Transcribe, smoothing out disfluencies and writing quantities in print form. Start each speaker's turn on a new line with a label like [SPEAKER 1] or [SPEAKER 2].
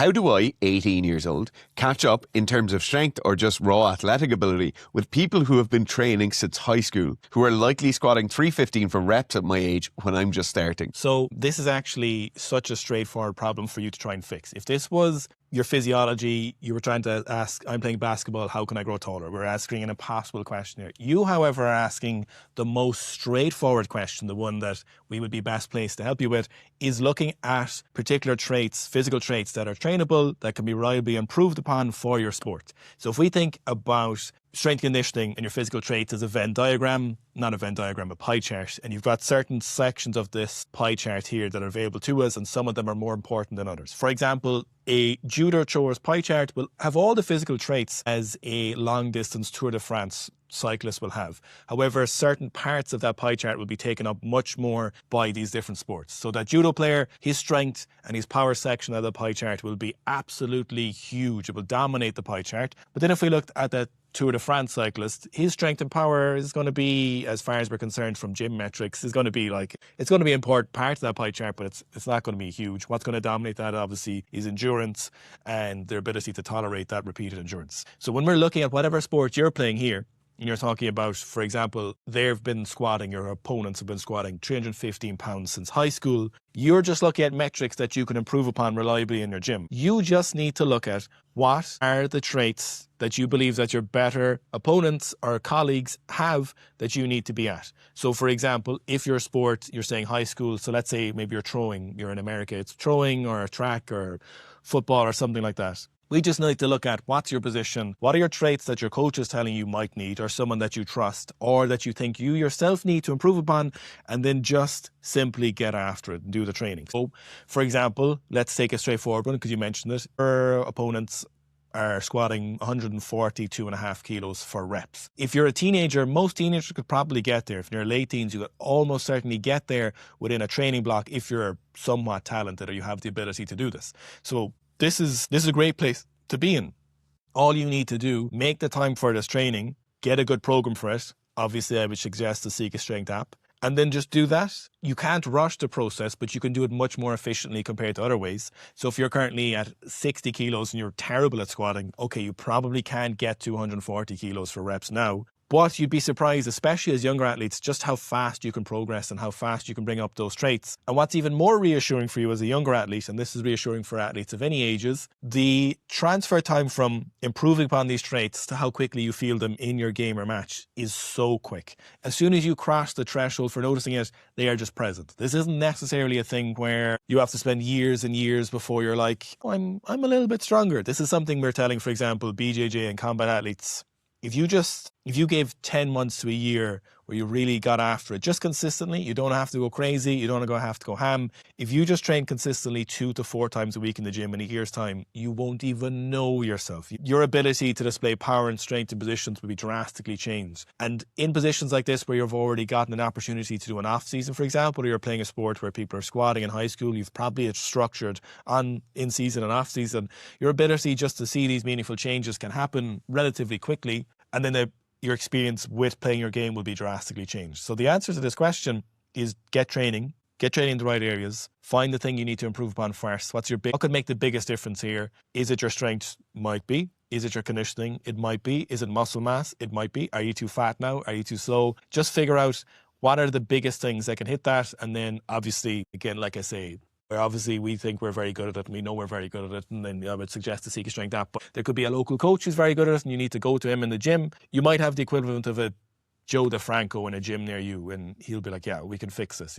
[SPEAKER 1] How do I, 18 years old, catch up in terms of strength or just raw athletic ability with people who have been training since high school, who are likely squatting 315 for reps at my age when I'm just starting?
[SPEAKER 2] So this is actually such a straightforward problem for you to try and fix. If this was your physiology, you were trying to ask, I'm playing basketball, how can I grow taller? We're asking an impossible question here. You, however, are asking the most straightforward question, the one that we would be best placed to help you with, is looking at particular traits, physical traits that are trainable, that can be reliably improved upon for your sport. So if we think about strength conditioning and your physical traits as a Venn diagram, not a Venn diagram, a pie chart, and you've got certain sections of this pie chart here that are available to us, and some of them are more important than others. For example, a judo thrower's pie chart will have all the physical traits as a long distance Tour de France cyclist will have. However, certain parts of that pie chart will be taken up much more by these different sports. So that judo player, his strength and his power section of the pie chart will be absolutely huge. It will dominate the pie chart. But then if we looked at that Tour de France cyclist, his strength and power is going to be, as far as we're concerned from gym metrics, is going to be like, it's going to be an important part of that pie chart, but it's not going to be huge. What's going to dominate that obviously is endurance and their ability to tolerate that repeated endurance. So when we're looking at whatever sport you're playing here, and you're talking about, for example, they've been squatting, your opponents have been squatting 315 pounds since high school. You're just looking at metrics that you can improve upon reliably in your gym. You just need to look at what are the traits that you believe that your better opponents or colleagues have that you need to be at. So for example, if your sport, you're saying high school, so let's say maybe you're throwing, you're in America, it's throwing or track or football or something like that. We just need to look at what's your position, what are your traits that your coach is telling you might need, or someone that you trust, or that you think you yourself need to improve upon, and then just simply get after it and do the training. So, for example, let's take a straightforward one, because you mentioned it. Your opponents are squatting 142.5 kilos for reps. If you're a teenager, most teenagers could probably get there. If you're late teens, you could almost certainly get there within a training block if you're somewhat talented or you have the ability to do this. So this is a great place to be in. All you need to do, make the time for this training, get a good program for it. Obviously, I would suggest the Seek a Strength app, and then just do that. You can't rush the process, but you can do it much more efficiently compared to other ways. So if you're currently at 60 kilos and you're terrible at squatting, okay, you probably can't get 240 kilos for reps now. But you'd be surprised, especially as younger athletes, just how fast you can progress and how fast you can bring up those traits. And what's even more reassuring for you as a younger athlete, and this is reassuring for athletes of any ages, the transfer time from improving upon these traits to how quickly you feel them in your game or match is so quick. As soon as you cross the threshold for noticing it, they are just present. This isn't necessarily a thing where you have to spend years and years before you're like, oh, I'm a little bit stronger. This is something we're telling, for example, BJJ and combat athletes. If you gave 10 months to a year where you really got after it, just consistently, you don't have to go crazy, you don't have to go ham. If you just train consistently 2 to 4 times a week in the gym in a year's time, you won't even know yourself. Your ability to display power and strength in positions will be drastically changed. And in positions like this where you've already gotten an opportunity to do an off season, for example, or you're playing a sport where people are squatting in high school, you've probably structured on in season and off season. Your ability just to see these meaningful changes can happen relatively quickly. And then your experience with playing your game will be drastically changed. So the answer to this question is get training in the right areas, find the thing you need to improve upon first. What could make the biggest difference here? Is it your strength? Might be. Is it your conditioning? It might be. Is it muscle mass? It might be. Are you too fat now? Are you too slow? Just figure out what are the biggest things that can hit that. And then obviously, again, like I say, obviously we think we're very good at it and we know we're very good at it, and then I would suggest the Seek a Strength app. But there could be a local coach who's very good at it and you need to go to him in the gym. You might have the equivalent of a Joe DeFranco in a gym near you and he'll be like, yeah, we can fix this.